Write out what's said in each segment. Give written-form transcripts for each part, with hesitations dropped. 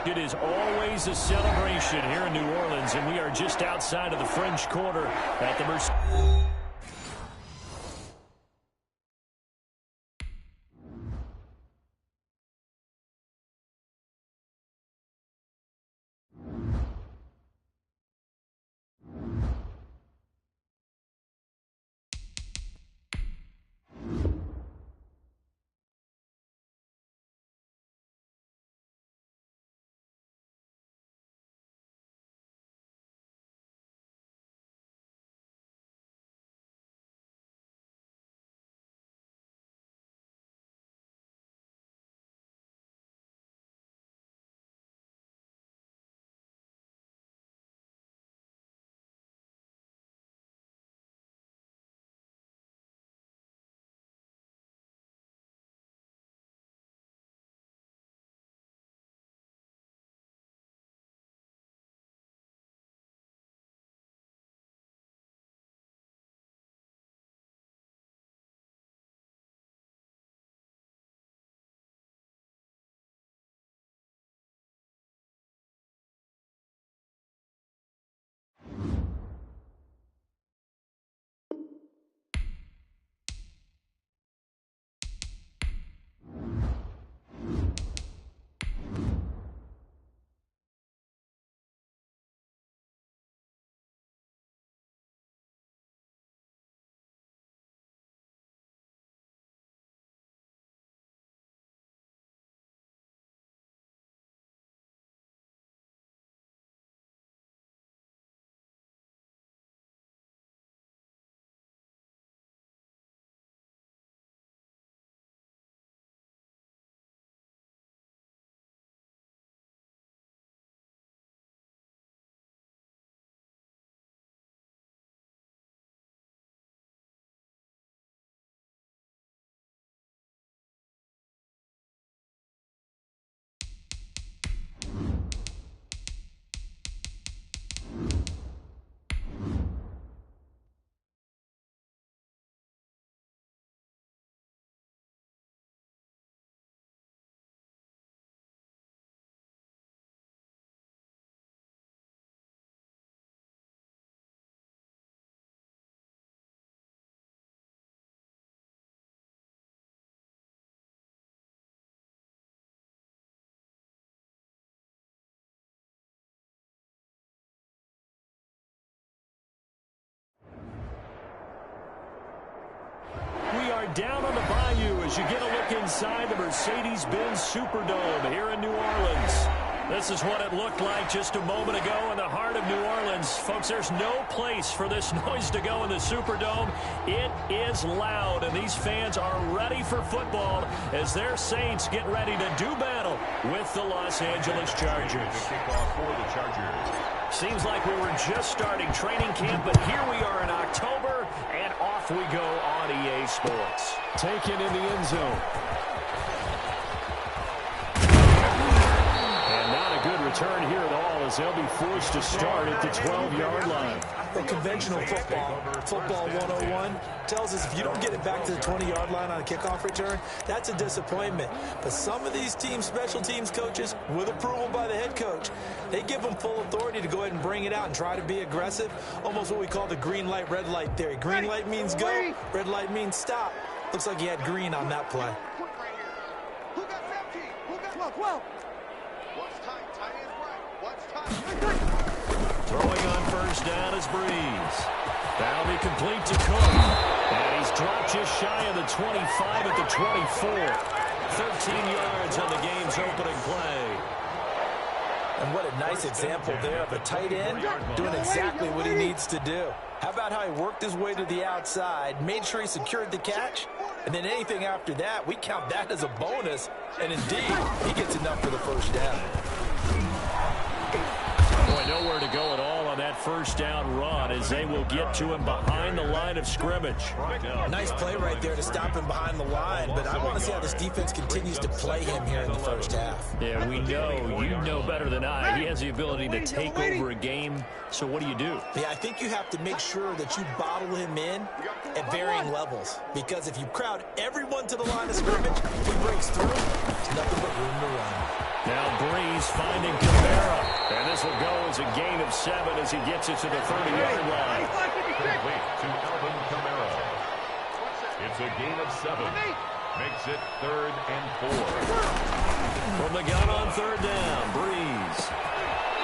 It is always a celebration here in New Orleans, and we are just outside of the French Quarter at the Mercedes. Down on the bayou as you get a look inside the Mercedes-Benz Superdome here in New Orleans. This is what it looked like just a moment ago in the heart of New Orleans. Folks, there's no place for this noise to go in the Superdome. It is loud, and these fans are ready for football as their Saints get ready to do battle with the Los Angeles Chargers. Seems like we were just starting training camp, but here we are in October, and off we go on EA Sports. Taken in the end zone. And not a good return here at all as they'll be forced to start at the 12-yard line. Well, conventional football 101, tells us if you don't get it back to the 20-yard line on a kickoff return, that's a disappointment. But some of these special teams coaches, with approval by the head coach, they give them full authority to go ahead and bring it out and try to be aggressive, almost what we call the green light, red light theory. Green light means go, red light means stop. Looks like he had green on that play. Who got 17? Who got 12? What's time? Time is right. What's time? Throwing on first down is Breeze. That'll be complete to Cook. And he's dropped just shy of the 25 at the 24. 13 yards on the game's opening play. And what a nice example there of a tight end doing exactly what he needs to do. How about how he worked his way to the outside, made sure he secured the catch, and then anything after that, we count that as a bonus. And indeed, he gets enough for the first down. Boy, nowhere to go at all on that first down run as they will get to him behind the line of scrimmage. Nice play right there to stop him behind the line, but I want to see how this defense continues to play him here in the first half. Yeah, we know, you know better than I, he has the ability to take over a game, so what do you do? Yeah, I think you have to make sure that you bottle him in at varying levels, because if you crowd everyone to the line of scrimmage, if he breaks through, there's nothing but room to run. Now Breeze finding Kamara. And this will go as a gain of 7 as he gets it to the 30-yard line. Complete to Alvin Kamara. It's a gain of 7. Makes it 3rd and 4. From the gun on 3rd down, Breeze.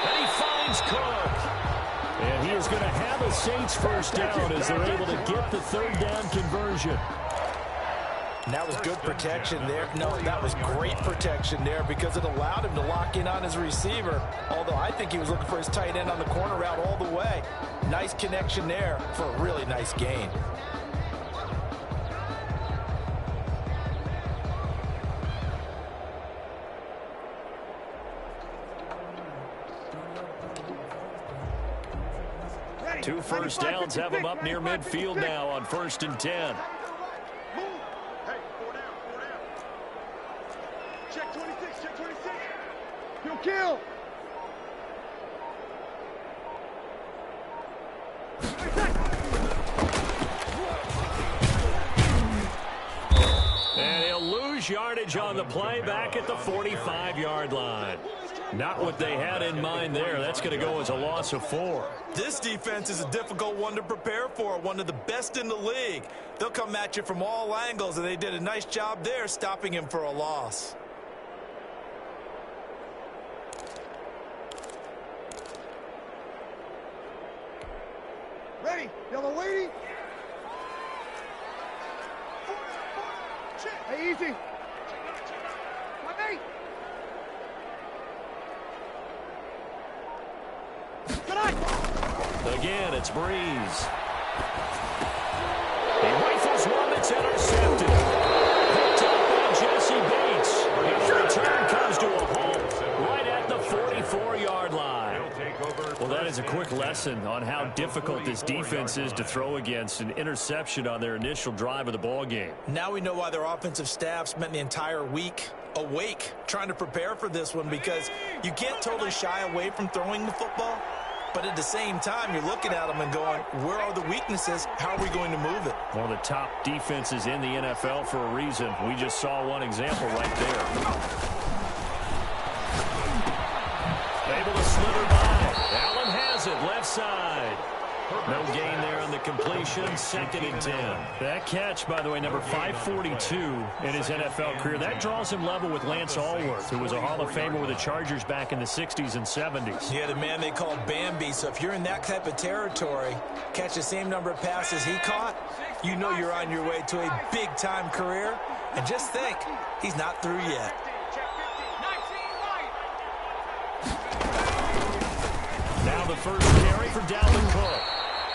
And he finds Cook. And he is going to have a Saints first down as they're able to get the 3rd down conversion. And that was good protection there. No, that was great protection there because it allowed him to lock in on his receiver. Although I think he was looking for his tight end on the corner route all the way. Nice connection there for a really nice gain. Two first downs have him up near midfield now on 1st and 10. Check 26, check 26. You'll kill. And he'll lose yardage on the play back at the 45-yard line. Not what they had in mind there. That's going to go as a loss of 4. This defense is a difficult one to prepare for, one of the best in the league. They'll come at you from all angles, and they did a nice job there stopping him for a loss. Ready, yellow lady. Hey, easy. My mate. Again, it's Breeze. He rifles one that's intercepted. Picked up by Jesse Bates. The return comes to a halt right at the 44-yard line. Well, that is a quick lesson on how difficult this defense is to throw against. An interception on their initial drive of the ball game. Now we know why their offensive staff spent the entire week awake trying to prepare for this one, because you can't totally shy away from throwing the football. But at the same time, you're looking at them and going, where are the weaknesses? How are we going to move it? One of the top defenses in the NFL for a reason. We just saw one example right there. Able to slither by. Allen has it, left side. No gain there on the completion, 2nd and 10. That catch, by the way, number 542 in his NFL career. That draws him level with Lance Allworth, who was a Hall of Famer with the Chargers back in the 60s and 70s. Yeah, the man they called Bambi. So if you're in that type of territory, catch the same number of passes he caught, you know you're on your way to a big-time career. And just think, he's not through yet. Now the first carry for Dalvin Cook.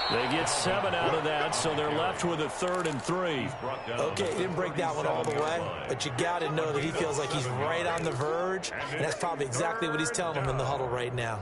They get 7 out of that, so they're left with a 3rd and 3. Okay, didn't break that one all the way, but you got to know that he feels like he's right on the verge, and that's probably exactly what he's telling them in the huddle right now.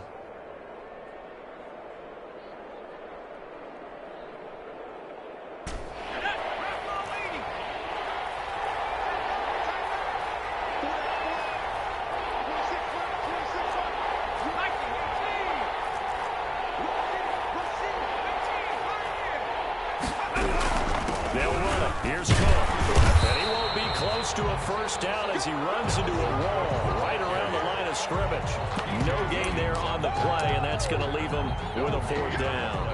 Here's Cook. And he won't be close to a first down as he runs into a wall right around the line of scrimmage. No gain there on the play, and that's going to leave him with a 4th down.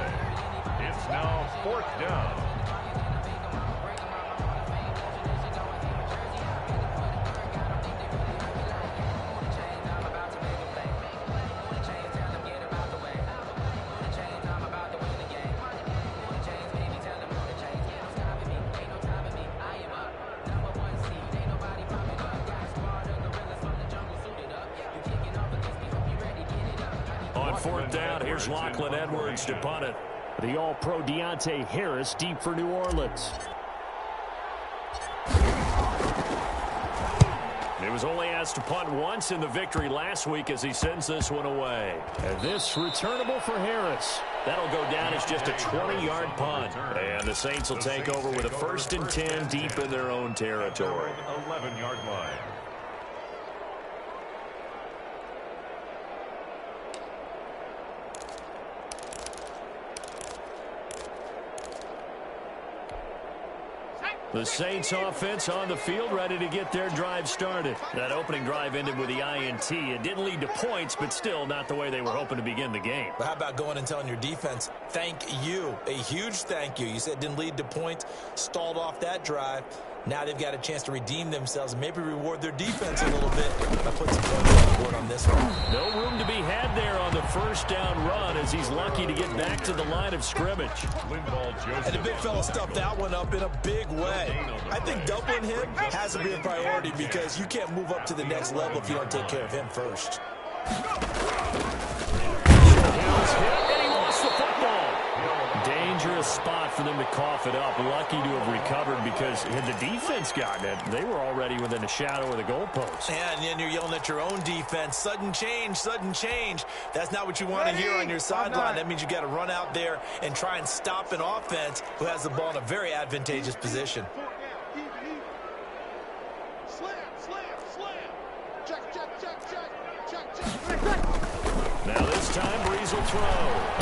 It's now 4th down. On 4th down, here's Lachlan Edwards to punt it. The All-Pro Deontay Harris deep for New Orleans. He was only asked to punt once in the victory last week as he sends this one away. And this returnable for Harris. That'll go down as just a 20-yard punt. And the Saints will take over with a 1st and 10 deep in their own territory. 11-yard line. The Saints offense on the field, ready to get their drive started. That opening drive ended with the INT. It didn't lead to points, but still not the way they were hoping to begin the game. But how about going and telling your defense, thank you, a huge thank you. You said it didn't lead to points, stalled off that drive. Now they've got a chance to redeem themselves and maybe reward their defense a little bit by putting some points on the board on this one. No room to be had there on the first down run as he's lucky to get back to the line of scrimmage. And the big fella stuffed that one up in a big way. I think doubling him has to be a priority because you can't move up to the next level if you don't take care of him first. Dangerous spot for them to cough it up. Lucky to have recovered because had the defense gotten it, they were already within a shadow of the goalpost. Yeah, and then you're yelling at your own defense. Sudden change, sudden change. That's not what you want to hear on your sideline. That means you got to run out there and try and stop an offense who has the ball in a very advantageous position. Now this time, Breeze will throw.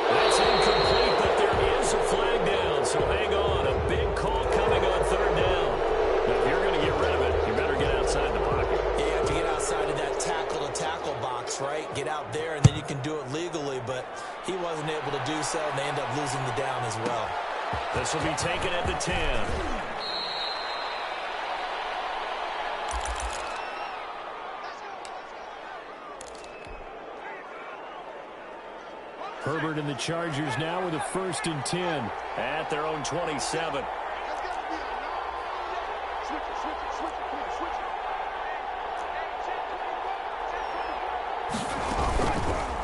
That's incomplete, but there is a flag down, so hang on. A big call coming on third down. Now, if you're going to get rid of it, you better get outside the pocket. Yeah, you have to get outside of that tackle-to-tackle box, right? Get out there, and then you can do it legally, but he wasn't able to do so, and they end up losing the down as well. This will be taken at the 10. Herbert and the Chargers now with a 1st and 10 at their own 27.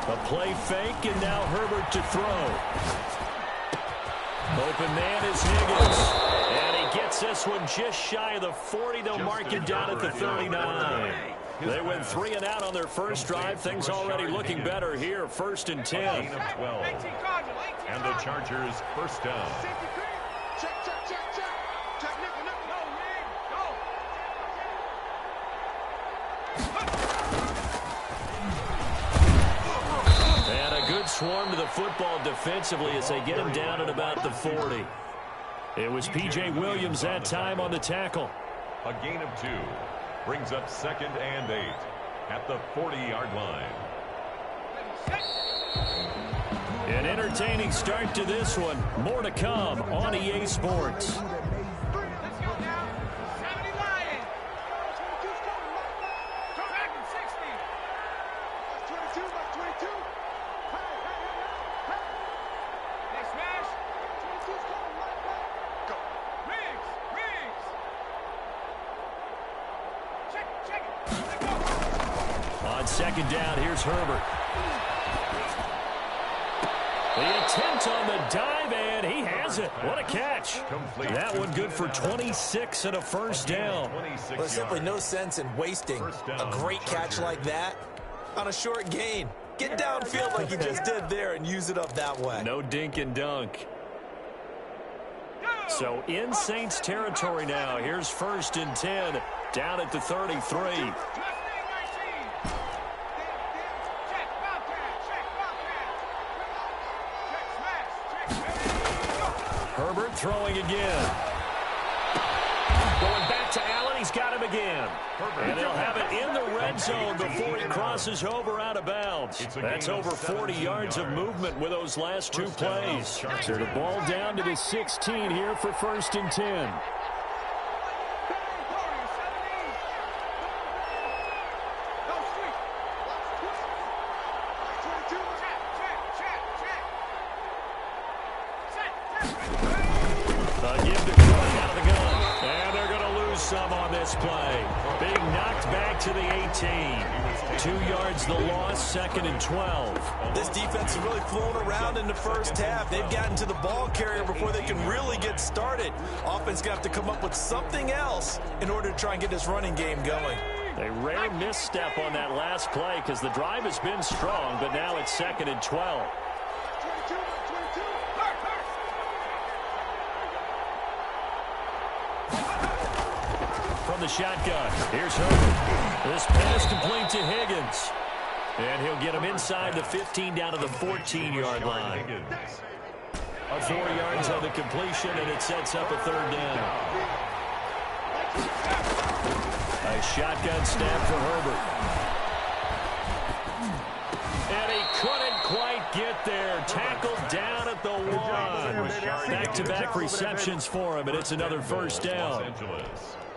A play fake, and now Herbert to throw. Open man is Higgins. And he gets this one just shy of the 40. They'll mark it down at the 39. They went 3 and out on their first drive. Things already looking better here. 1st and 10. Gain of 12. And the Chargers first down. And a good swarm to the football defensively as they get him down at about the 40. It was P.J. Williams that time on the tackle. A gain of 2. Brings up 2nd and 8 at the 40-yard line. An entertaining start to this one. More to come on EA Sports. On 2nd down, here's Herbert. The attempt on the dive, and he has it. What a catch. That one good for 26 and a 1st down. Well, there's simply no sense in wasting a great catch like that on a short gain. Get downfield like you just did there and use it up that way. No dink and dunk. So in Saints territory now. Here's 1st and 10 down at the 33. Herbert throwing again. Going back to Allen. He's got him again. And they'll have it in the red zone before he crosses over out of bounds. That's over 40 yards of movement with those last 2 plays. So the ball down to the 16 here for 1st and 10. Some on this play. Being knocked back to the 18. 2 yards the loss, 2nd and 12. This defense is really flown around in the first half. They've gotten to the ball carrier before they can really get started. Offense got to come up with something else in order to try and get this running game going. A rare misstep on that last play because the drive has been strong, but now it's 2nd and 12. From the shotgun, here's Herbert. This pass complete to Higgins. And he'll get him inside the 15 down to the 14-yard line. 4 yards on the completion, and it sets up a third down. A shotgun snap for Herbert. And he couldn't quite get there. Tackled down at the 1. Back-to-back receptions for him, and it's another first down.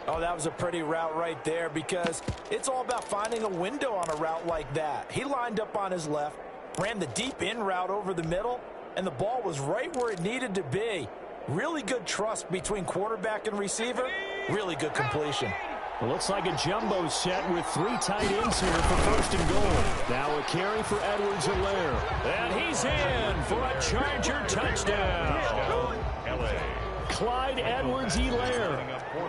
Oh, that was a pretty route right there because it's all about finding a window on a route like that. He lined up on his left, ran the deep in route over the middle, and the ball was right where it needed to be. Really good trust between quarterback and receiver. Really good completion. It looks like a jumbo set with 3 tight ends here for first and goal. Now a carry for Edwards-Helaire. And he's in for a Charger touchdown. Clyde Edwards-Helaire,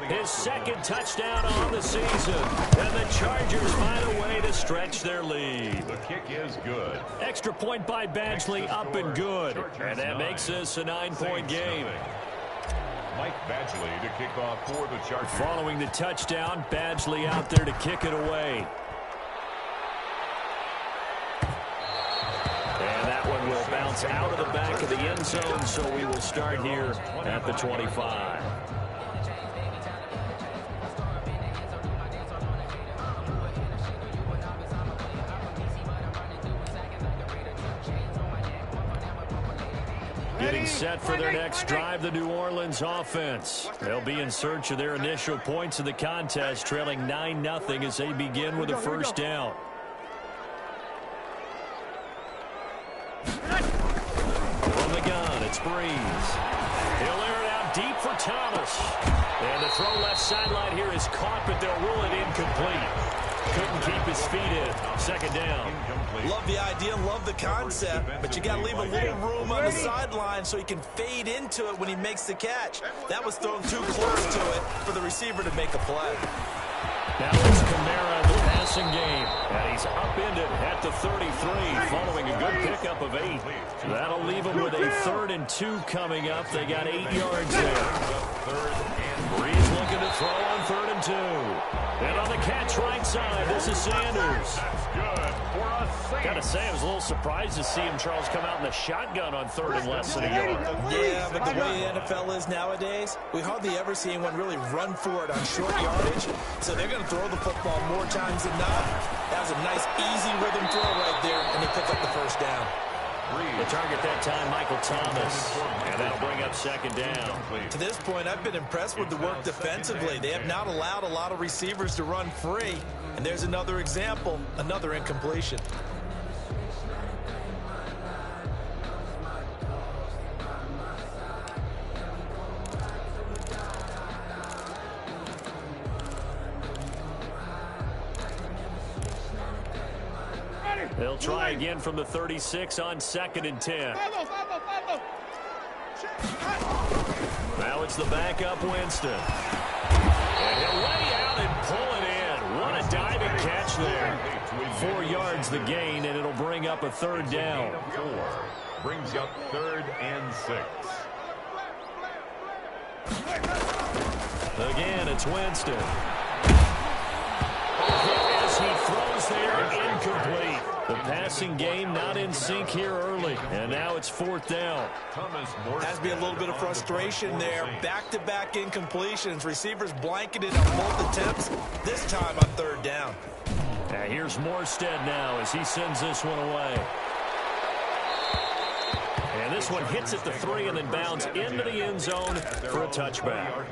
his second touchdown on the season. And the Chargers find a way to stretch their lead. The kick is good. Extra point by Badgley, up and good. And that makes this a 9-point game. Mike Badgley to kick off for the Chargers. Following the touchdown, Badgley out there to kick it away. And that one will bounce out of the back of the end zone, so we will start here at the 25. Getting set for their next drive, the New Orleans offense. They'll be in search of their initial points of the contest, trailing 9-0 as they begin with a first down. From the gun, it's Breeze. He'll air it out deep for Thomas. And the throw left sideline here is caught, but they'll rule it incomplete. Couldn't keep his feet in. Second down. Love the idea, love the concept, but you got to leave a little room on the sideline so he can fade into it when he makes the catch. That was thrown too close to it for the receiver to make a play. Now it's Kamara in the passing game, and he's upended at the 33 following a good pickup of 8. That'll leave him with a 3rd and 2 coming up. They got 8 yards there. Breeze looking to throw on 3rd and 2. And on the catch right side, this is Sanders. Got to say, I was a little surprised to see him, Charles, come out in the shotgun on 3rd and less than a yard. Yeah, but the way the NFL is nowadays, we hardly ever see anyone really run for it on short yardage. So they're going to throw the football more times than not. That was a nice, easy rhythm throw right there, and they pick up the first down. The target that time, Michael Thomas. And that'll bring up second down. To this point, I've been impressed with the work defensively. They have not allowed a lot of receivers to run free. And there's another example, another incompletion. They'll try again from the 36 on 2nd and 10. Now it's the backup Winston. And he'll lay out and pull it in. What a diving catch there. 4 yards the gain, and it'll bring up a 3rd down. 4 brings up 3rd and 6. Again, it's Winston. As he throws there, incomplete. The passing game not in sync here early, and now it's 4th down. Has to be a little bit of frustration there. Back-to-back incompletions. Receivers blanketed on both attempts, this time on 3rd down. Now here's Morstead now as he sends this one away. And this one hits at the 3 and then bounds into the end zone for a touchback.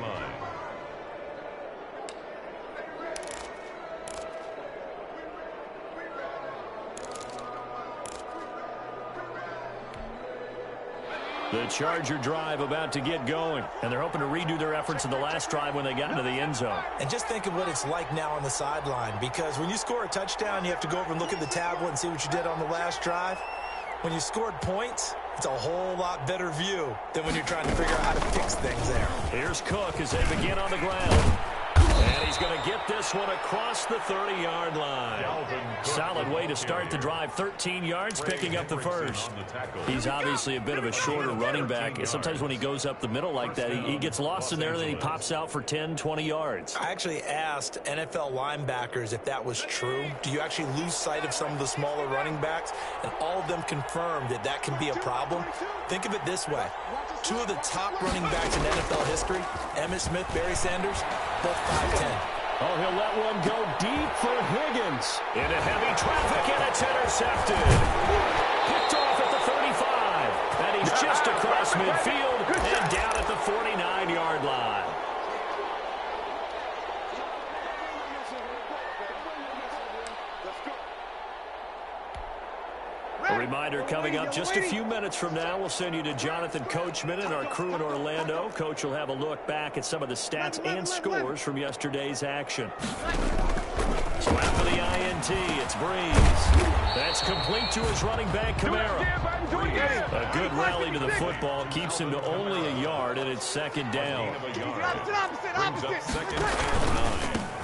The Charger drive about to get going, and they're hoping to redo their efforts in the last drive when they got into the end zone. And just think of what it's like now on the sideline, because when you score a touchdown, you have to go over and look at the tablet and see what you did on the last drive. When you scored points, it's a whole lot better view than when you're trying to figure out how to fix things there. Here's Cook as they begin on the ground. And he's going to get this one across the 30-yard line. Solid way to start the drive. 13 yards, picking up the first. He's obviously a bit of a shorter running back. Sometimes when he goes up the middle like that, he gets lost in there, and then he pops out for 10, 20 yards. I actually asked NFL linebackers if that was true. Do you actually lose sight of some of the smaller running backs? And all of them confirmed that that can be a problem. Think of it this way. Two of the top running backs in NFL history, Emmitt Smith, Barry Sanders, both 5'10". Oh, he'll let one go deep for Higgins. Into heavy traffic, and it's intercepted. Picked off at the 35. And he's just across midfield and down at the 49-yard line. A reminder coming up just a few minutes from now. We'll send you to Jonathan Coachman and our crew in Orlando. Coach will have a look back at some of the stats and scores from yesterday's action. So after the INT, it's Breeze. That's complete to his running back, Kamara. A good rally to the football keeps him to only a yard, and it's second down.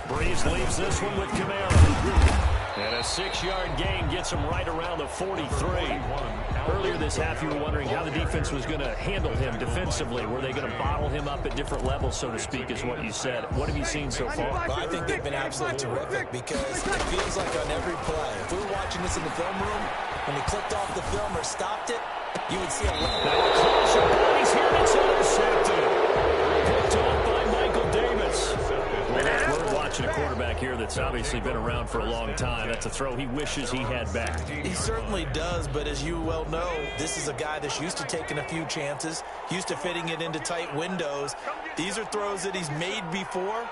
Breeze leaves this one with Kamara. And a 6-yard gain gets him right around the 43. Earlier this half, you were wondering how the defense was going to handle him defensively. Were they going to bottle him up at different levels, so to speak, is what you said. What have you seen so far? Well, I think they've been absolutely terrific because it feels like on every play, if we were watching this in the film room, when he clicked off the film or stopped it, you would see a lot. Now a closer body's here, and it's intercepted. Picked off by Michael Davis. We're watching a quarterback here that's obviously been around for a long time. That's a throw he wishes he had back. He certainly does, but as you well know, this is a guy that's used to taking a few chances, used to fitting it into tight windows. These are throws that he's made before.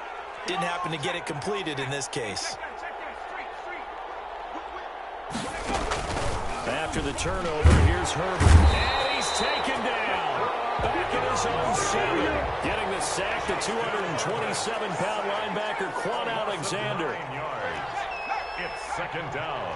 Didn't happen to get it completed in this case. After the turnover, here's Herbert. And he's taken down. Back in his own 7. Getting the sack, the 227-pound linebacker, Quan Alexander. It's second down.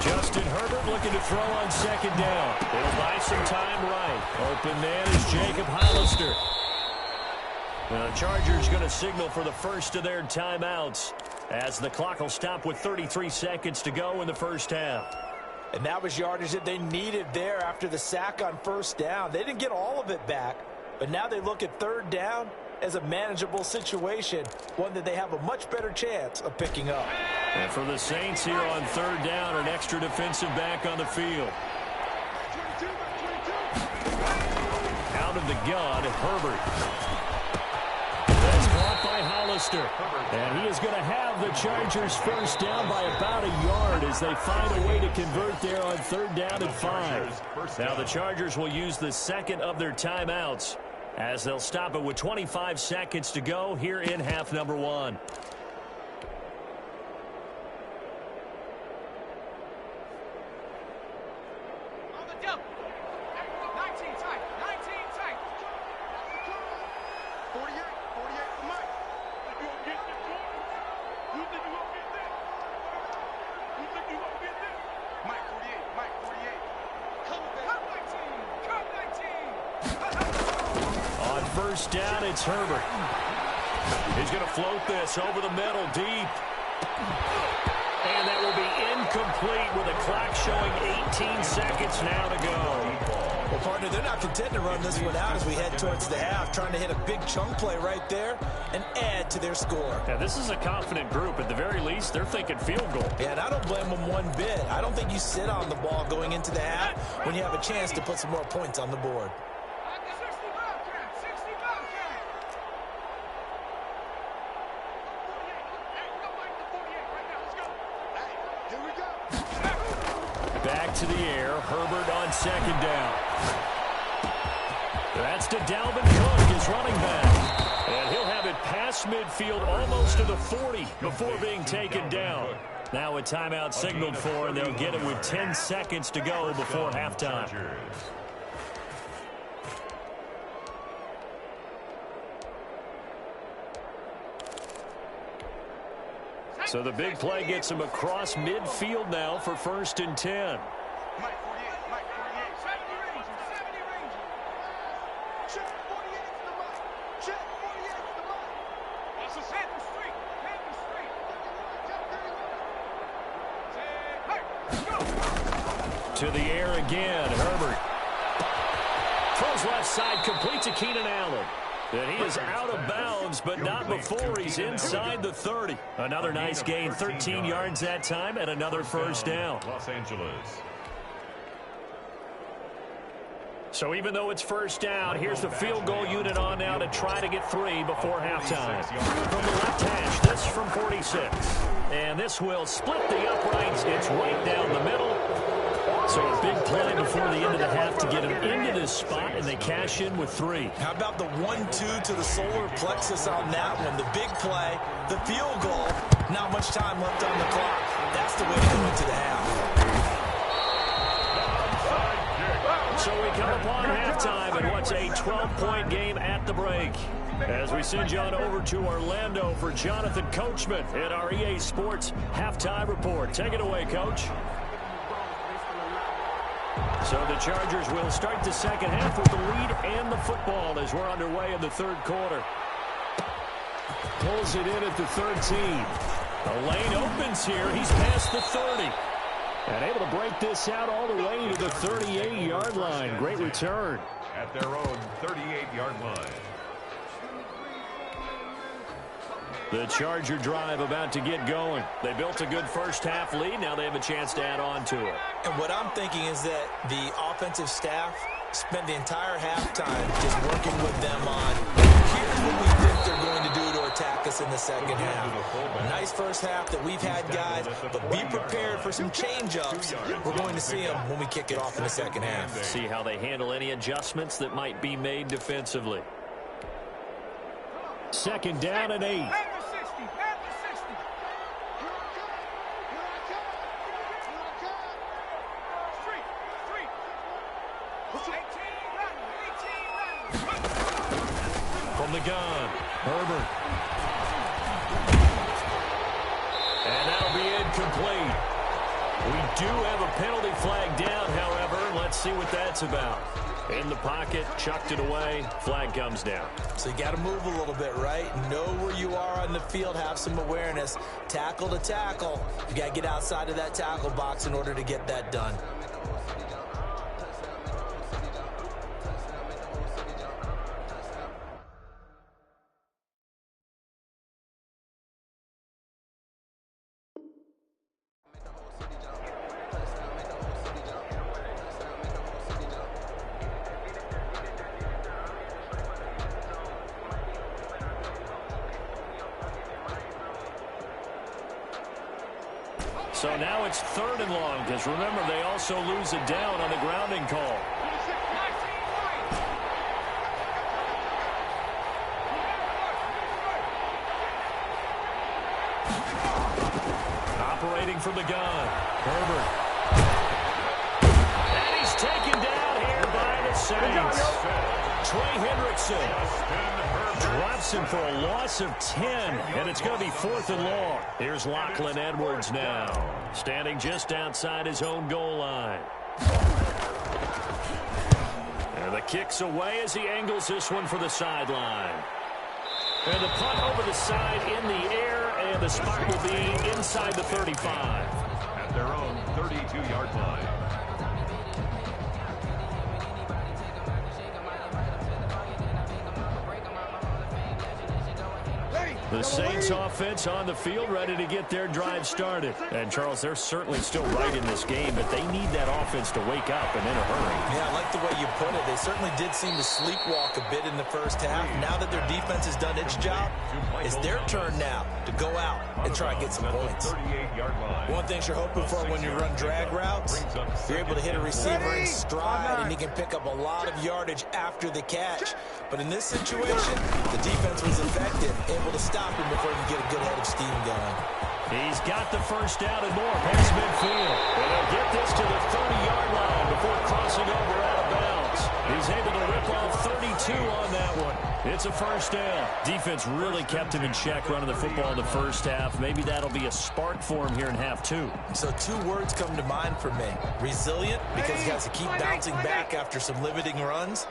Justin Herbert looking to throw on second down. It'll buy some time right. Open man is Jacob Hollister. The Chargers going to signal for the first of their timeouts as the clock will stop with 33 seconds to go in the first half. And that was yardage that they needed there after the sack on first down. They didn't get all of it back, but now they look at third down as a manageable situation, one that they have a much better chance of picking up. And for the Saints here on third down, an extra defensive back on the field. Out of the gun, Herbert. By Hollister. And he is going to have the Chargers first down by about a yard as they find a way to convert there on third down and 5. Now the Chargers will use the second of their timeouts as they'll stop it with 25 seconds to go here in half number 1. First down, it's Herbert. He's going to float this over the middle, deep. And that will be incomplete with a clock showing 18 seconds now to go. Well, partner, they're not content to run this one out as we head towards the half, trying to hit a big chunk play right there and add to their score. Yeah, this is a confident group. At the very least, they're thinking field goal. Yeah, and I don't blame them one bit. I don't think you sit on the ball going into the half when you have a chance to put some more points on the board. Back to the air. Herbert on second down. That's to Dalvin Cook, his running back. And he'll have it past midfield almost to the 40 before being taken down. Now a timeout signaled for, and they'll get it with 10 seconds to go before halftime. So the big play gets him across midfield now for 1st and 10. To the air again, Herbert. Throws left side, complete to Keenan Allen. And he is out of bounds, but not before he's inside the 30. Another nice gain, 13 yards that time, and another first down. Los Angeles. So even though it's first down, here's the field goal unit on now to try to get 3 before halftime. From the left hash, this from 46. And this will split the uprights. It's right down the middle. So a big play before the end of the half to get him into this spot, and they cash in with 3. How about the 1-2 to the solar plexus on that one? The big play, the field goal, not much time left on the clock. That's the way to go into the half. So we come upon halftime in what's a 12-point game at the break. As we send you on over to Orlando for Jonathan Coachman in our EA Sports Halftime Report. Take it away, Coach. So the Chargers will start the second half with the lead and the football as we're underway in the third quarter. Pulls it in at the 13. The lane opens here. He's past the 30. And able to break this out all the way to the 38-yard line. Great return. At their own 38-yard line. The Charger drive about to get going. They built a good first half lead. Now they have a chance to add on to it. And what I'm thinking is that the offensive staff spent the entire halftime just working with them on, here's what we think they're going to do to attack us in the second half. Nice first half that we've had, guys, but be prepared for some change-ups. We're going to see them when we kick it off in the second half. See how they handle any adjustments that might be made defensively. Second down and 8. From the gun, Herbert. And that'll be incomplete. We do have a penalty flag down, however. Let's see what that's about. In the pocket, chucked it away, flag comes down. So you got to move a little bit, right? Know where you are on the field, have some awareness. Tackle to tackle. You got to get outside of that tackle box in order to get that done. So now it's 3rd and long, because remember, they also lose it down on the grounding call. Operating from the gun, Herbert. And he's taken down here by the Saints. Trey Hendrickson drops him for a loss of 10, and it's going to be 4th and long. Here's Lachlan Edwards now, standing just outside his own goal line. And the kick's away as he angles this one for the sideline. And the punt over the side in the air, and the spot will be inside the 35. At their own 32-yard line. The Saints offense on the field, ready to get their drive started. And, Charles, they're certainly still right in this game, but they need that offense to wake up and in a hurry. Yeah, I like the way you put it. They certainly did seem to sleepwalk a bit in the first half. Now that their defense has done its job, it's their turn now to go out and try and get some points. One thing you're hoping for when you run drag routes, you're able to hit a receiver in stride, and he can pick up a lot of yardage after the catch. But in this situation, the defense was effective, able to stop him before he can get a good head of steam going. He's got the first down and more past midfield. And they'll get this to the 30-yard line before crossing over out of bounds. He's able to rip off 32 on that one. It's a first down. Defense really kept him in check running the football in the first half. Maybe that'll be a spark for him here in half 2. So 2 words come to mind for me. Resilient, because he has to keep bouncing back after some limiting runs.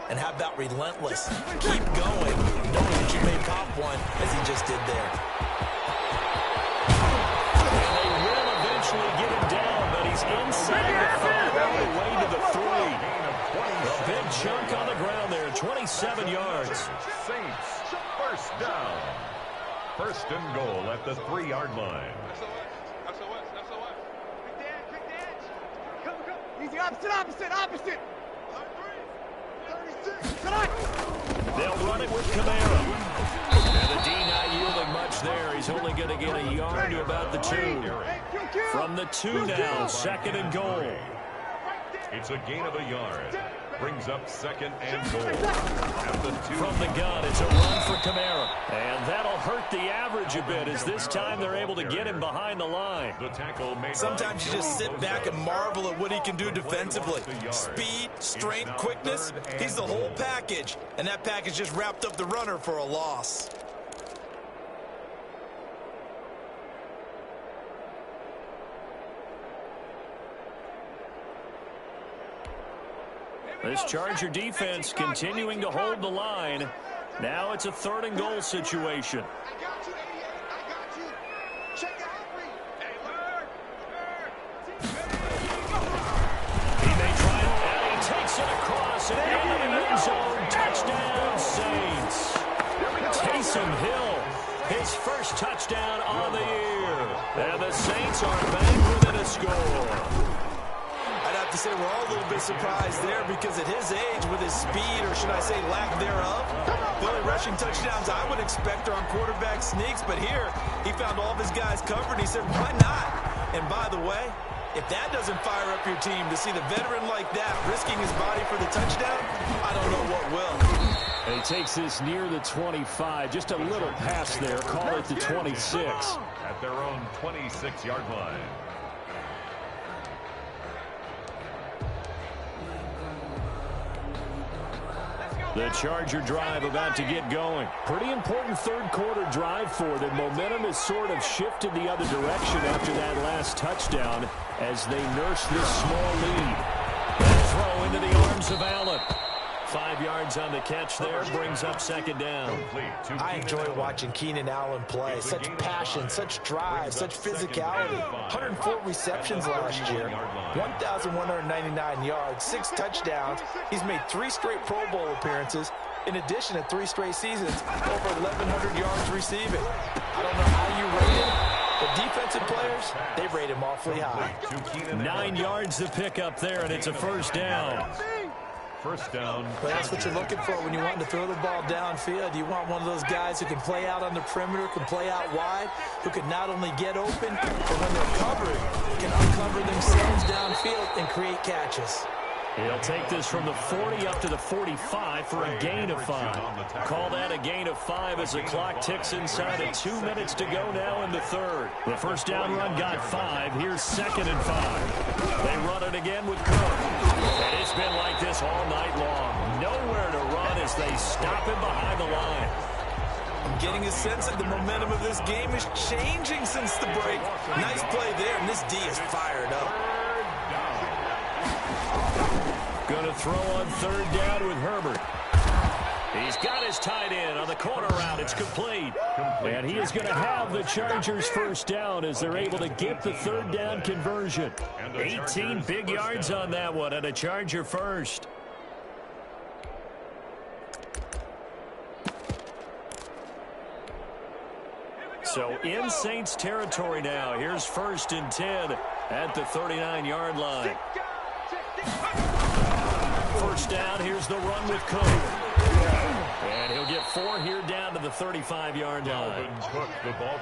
And how about relentless? Keep going, knowing that you may pop one, as he just did there. And they will eventually get him down, but he's is inside the 5 all the way to the 3. A big chunk on the ground there, 27 yards. Saints, first down. First and goal at the 3-yard line. Easy, opposite. They'll run it with Camara. And the D not yielding much there. He's only going to get a yard to about the 2. From the 2 now, second and goal. It's a gain of a yard. Brings up second and goal. At the 2. From the gun, it's a run for Camara. And that'll hurt the average a bit as this time they're able to get him behind the line. The tackle made. Sometimes you just sit back and marvel at what he can do defensively. Speed, strength, quickness. He's the whole package. And that package just wrapped up the runner for a loss. This Charger defense continuing to hold the line. Now it's a third and goal situation. I got you, 88. I got you. Check it out, He may try it, and he takes it across and into the end zone. Touchdown, Saints. Taysom Hill, his first touchdown on the year. And the Saints are back within a score. I'd have to say we're all a little bit surprised there because at his age, with his speed, or should I say lack thereof, the only rushing touchdowns I would expect are on quarterback sneaks. But here, he found all of his guys covered. He said, why not? And by the way, if that doesn't fire up your team to see the veteran like that risking his body for the touchdown, I don't know what will. And he takes this near the 25. Just a little pass there. Call it the 26. At their own 26-yard line. The Charger drive about to get going. Pretty important third quarter drive for them. Momentum has sort of shifted the other direction after that last touchdown as they nurse this small lead. And throw into the arms of Allen. 5 yards on the catch there, brings up second down. I enjoy watching Keenan Allen play. Such passion, such drive, such physicality. 104 receptions last year, 1,199 yards, 6 touchdowns. He's made 3 straight Pro Bowl appearances. In addition to 3 straight seasons, over 1,100 yards receiving. I don't know how you rate him, but defensive players, they rate him awfully high. 9 yards to pick up there, and it's a first down. First down. But that's what you're looking for when you want to throw the ball downfield. You want one of those guys who can play out on the perimeter, can play out wide, who can not only get open, but when they're covered, can uncover themselves downfield and create catches. He'll take this from the 40 up to the 45 for a gain of 5. Call that a gain of 5 as the clock ticks inside of 2 minutes to go now in the third. The first down run got 5. Here's second and 5. They run it again with Cook. And it's been like this all night long. Nowhere to run as they stop him behind the line. I'm getting a sense that the momentum of this game is changing since the break. Nice play there, and this D is fired up. Going to throw on third down with Herbert. He's got his tight end on the corner route. It's complete. And he is going to have the Chargers first down as they're able to get the third down conversion. 18 big yards on that one and a Charger first. So in Saints territory now. Here's first and 10 at the 39-yard line. First down, here's the run with Cook. And he'll get 4 here down to the 35-yard line.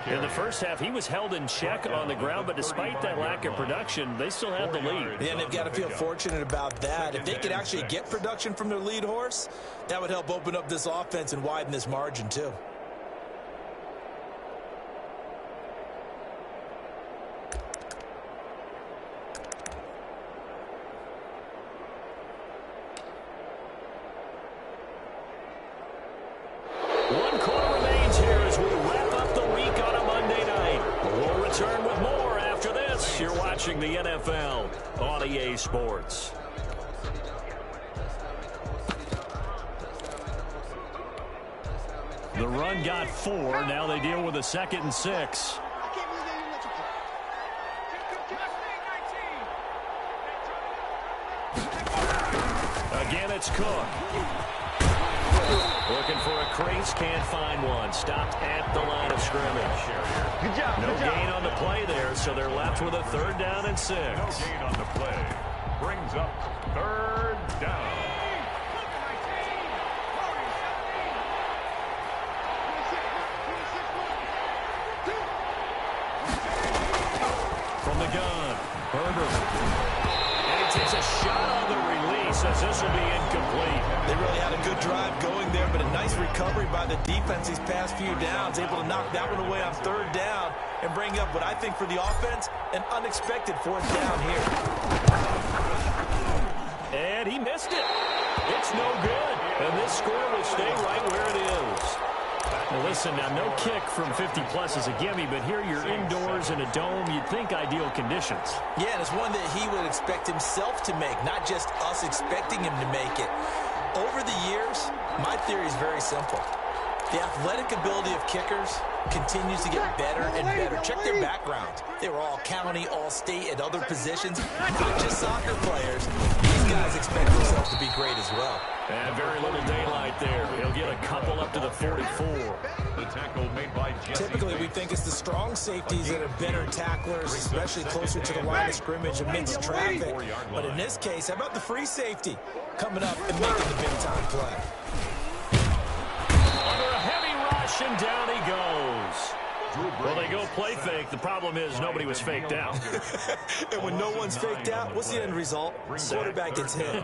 In the first half, he was held in check on the ground, but despite that lack of production, they still have the lead. Yeah, and they've got to feel fortunate about that. If they could actually get production from their lead horse, that would help open up this offense and widen this margin, too. The NFL on EA Sports. The run got 4. Now they deal with a second and 6. Again, it's Cook. Looking for a crease, can't find one. Stopped at the line of scrimmage. Good job. No gain on the play there, so they're left with a 3rd down and 6. No gain on the play. Brings up 3rd down. From the gun, Herbert. And he takes a shot on the release as this will be incomplete. They really had a good drive going there, but a nice recovery by the defense these past few downs, able to knock that one away on 3rd down and bring up what I think for the offense, an unexpected 4th down here. And he missed it. It's no good. And this score will stay right where it is. Well, listen, now no kick from 50-plus is a gimme, but here you're indoors in a dome. You'd think ideal conditions. Yeah, and it's one that he would expect himself to make, not just us expecting him to make it. Over the years, my theory is very simple. The athletic ability of kickers continues to get better and better. Check their background. They were all county, all state, at other positions, not just soccer players. These guys expect themselves to be great as well. And very little daylight there. He'll get a couple up to the 44. The tackle made by Jesse. Typically, we think it's the strong safeties that are better tacklers, especially closer to the line of scrimmage amidst traffic. But in this case, how about the free safety coming up and making the big-time play? Under a heavy rush, and down he goes. Well, they go play fake. The problem is nobody was faked out. And when no one's faked out, what's the end result? Quarterback gets hit.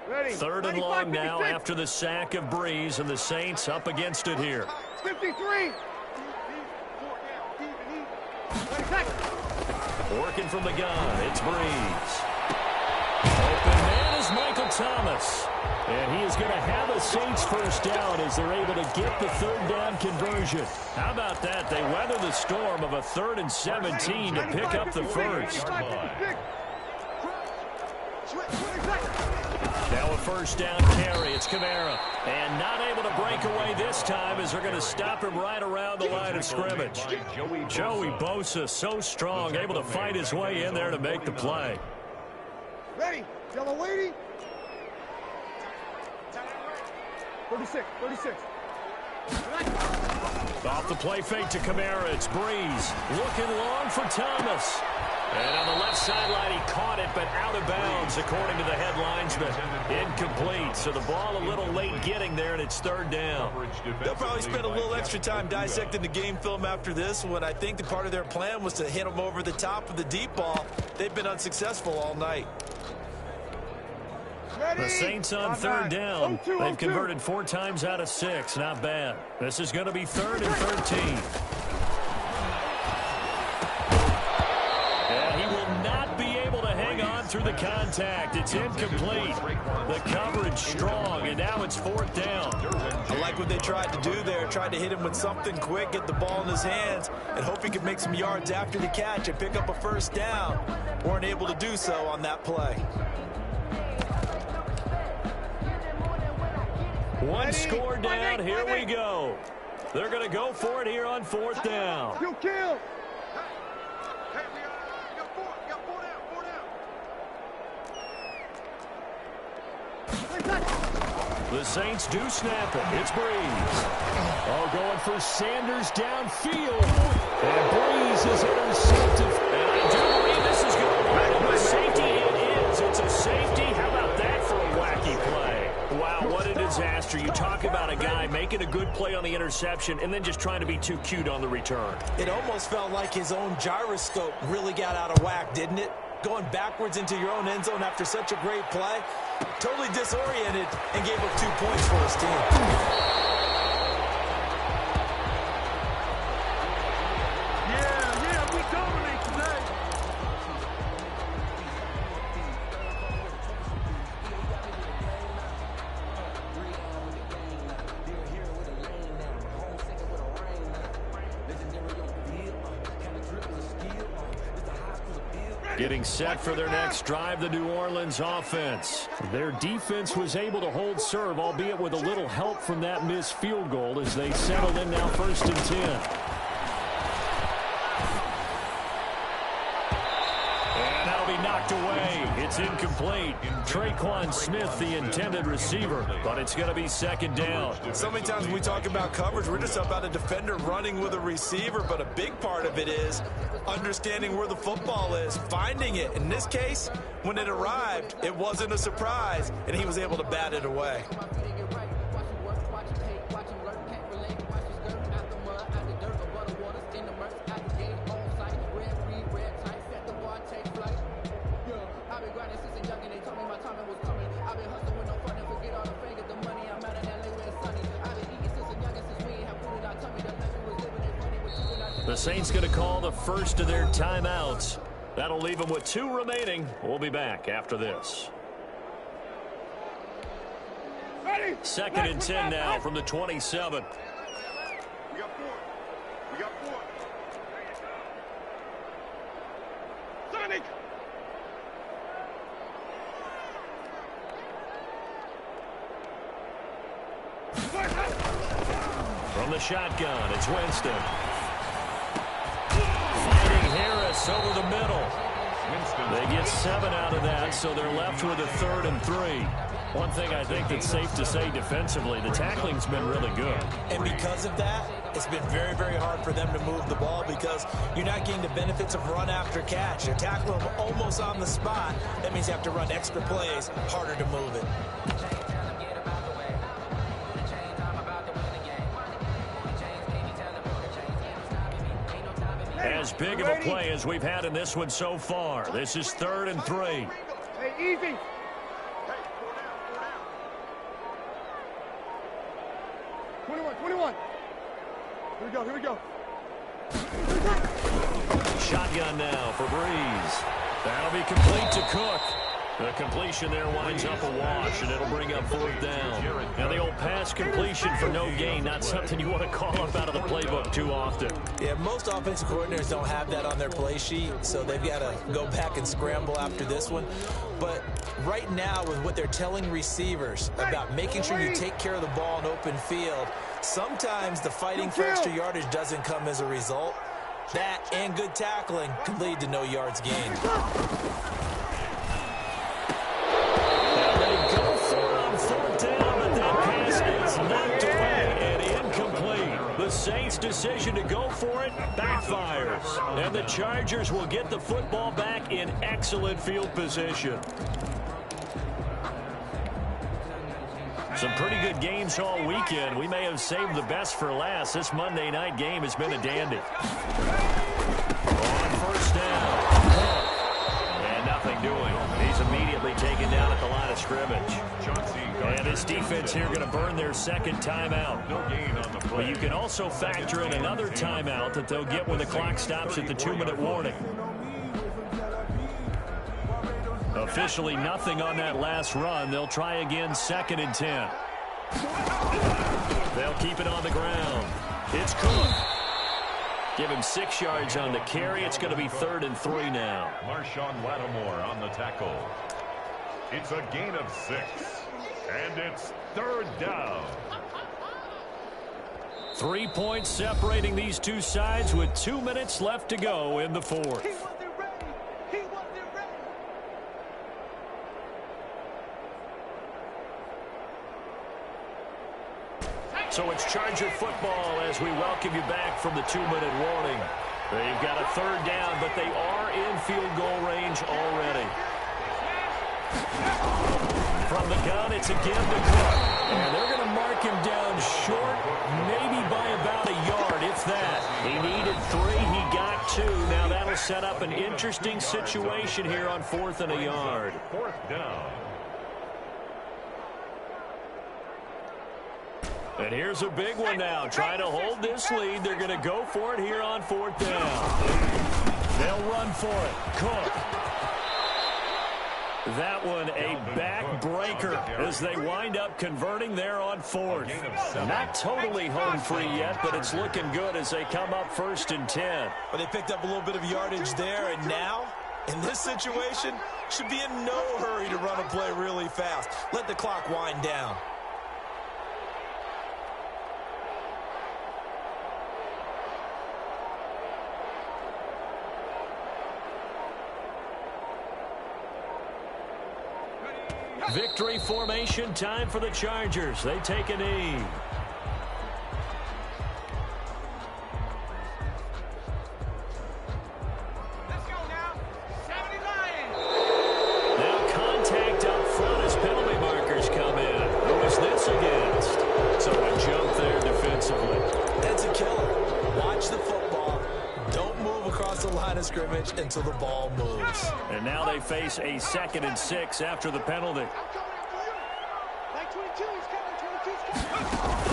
Ready. 3rd and long now after the sack of Breeze, and the Saints up against it here. 53. Working from the gun, it's Breeze. Open man is Michael Thomas. And he is going to have a Saints 1st down as they're able to get the 3rd down conversion. How about that? They weather the storm of a 3rd and 17 to pick up the 1st. Now a 1st down carry. It's Kamara. And not able to break away this time as they're going to stop him right around the line of scrimmage. Joey Bosa, so strong, able to fight his way in there to make the play. Ready. Yellow lady. 36. Off the play fake to Kamara. It's Breeze. Looking long for Thomas. And on the left sideline, he caught it, but out of bounds, according to the headlinesman. Incomplete. So the ball a little late getting there, and it's 3rd down. They'll probably spend a little extra time dissecting the game film after this one. I think the part of their plan was to hit them over the top of the deep ball. They've been unsuccessful all night. The Saints on 3rd down. They've converted 4 times out of 6. Not bad. This is going to be 3rd and 13. And he will not be able to hang on through the contact. It's incomplete. The coverage strong, and now it's 4th down. I like what they tried to do there. Tried to hit him with something quick, get the ball in his hands, and hope he could make some yards after the catch and pick up a 1st down. Weren't able to do so on that play. One score down. Here we go. They're going to go for it here on 4th down. You kill. The Saints do snap it. It's Breeze. Oh, going for Sanders downfield. And Breeze is intercepted. And I do believe this is going to be a safety. It is. It's a safety. How about that for a wacky play? Wow, what a disaster. You talk about a guy making a good play on the interception and then just trying to be too cute on the return. It almost felt like his own gyroscope really got out of whack, didn't it? Going backwards into your own end zone after such a great play. Totally disoriented and gave up 2 points for his team. Getting set for their next drive, the New Orleans offense. Their defense was able to hold serve, albeit with a little help from that missed field goal as they settled in now 1st and 10. Knocked away. It's incomplete. Traquan Smith, the intended receiver, but it's going to be 2nd down. So many times when we talk about coverage, we're just about a defender running with a receiver, but a big part of it is understanding where the football is, finding it. In this case, when it arrived, it wasn't a surprise, and he was able to bat it away. The Saints going to call the first of their timeouts. That'll leave them with 2 remaining. We'll be back after this. 2nd and 10 now from the 27. We got 4. We got 4. Sonic! From the shotgun, it's Winston. Fighting Harris over the middle. They get 7 out of that, so they're left with a 3rd and 3. One thing I think that's safe to say defensively, the tackling's been really good. And because of that, it's been very, very hard for them to move the ball because you're not getting the benefits of run after catch. You're tackling them almost on the spot. That means you have to run extra plays, harder to move it. As big of a play as we've had in this one so far. This is 3rd and 3. Hey, easy. Hey, 4 down. 21. Here we go. Shotgun now for Breeze. That'll be complete to Cook. The completion there winds up a wash, and it'll bring up 4th down. Now, the old pass completion for no gain, not something you want to call up out of the playbook too often. Yeah, most offensive coordinators don't have that on their play sheet, so they've got to go back and scramble after this one. But right now, with what they're telling receivers about making sure you take care of the ball in open field, sometimes the fighting for extra yardage doesn't come as a result. That and good tackling can lead to no yards gained. The Saints' decision to go for it backfires. And the Chargers will get the football back in excellent field position. Some pretty good games all weekend. We may have saved the best for last. This Monday night game has been a dandy. On 1st down. And nothing doing. He's immediately taken down at the line of scrimmage. And this defense here going to burn their 2nd timeout. No gain on the play. But you can also factor in another timeout that they'll get when the clock stops at the 2-minute warning. Officially nothing on that last run. They'll try again 2nd and 10. They'll keep it on the ground. It's Cook. Give him 6 yards on the carry. It's going to be 3rd and 3 now. Marshawn Lattimore on the tackle. It's a gain of 6. And it's 3rd down. 3 points separating these two sides with 2 minutes left to go in the 4th. He wasn't ready. So it's Charger football as we welcome you back from the 2-minute warning. They've got a 3rd down, but they are in field goal range already. From the gun, it's again to Cook. And they're going to mark him down short, maybe by about a yard, if that. He needed 3, he got 2. Now that'll set up an interesting situation here on 4th and a yard. 4th down. And here's a big one now. Trying to hold this lead. They're going to go for it here on 4th down. They'll run for it. Cook. That one a backbreaker as they wind up converting there on 4th. Not totally home free yet, but it's looking good as they come up 1st and 10. But they picked up a little bit of yardage there, and now In this situation, should be in no hurry to run a play really fast. Let the clock wind down. Victory formation time for the Chargers. They take a knee. Let's go now. 70 Lions. Now contact up front as penalty markers come in. Who is this against? So a jump there defensively. That's a killer. Watch the football. Don't move across the line of scrimmage until the ball moves. And now they face a 2nd and 6 after the penalty. I'm coming after you. Like 22, he's coming. 22's coming.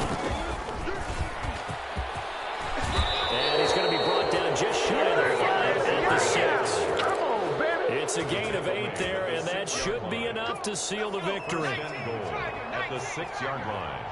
And he's going to be brought down just shy of the 5 at the 6. Come on, baby. It's a gain of 8 there, and that should be enough to seal the victory. First and goal at the 6-yard line.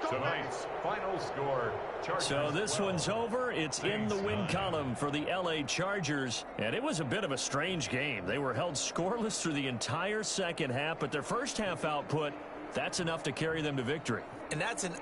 Tonight's final score, Chargers. So this one's over. It's in the win column for the L.A. Chargers. And it was a bit of a strange game. They were held scoreless through the entire second half, but their first half output, that's enough to carry them to victory. And that's an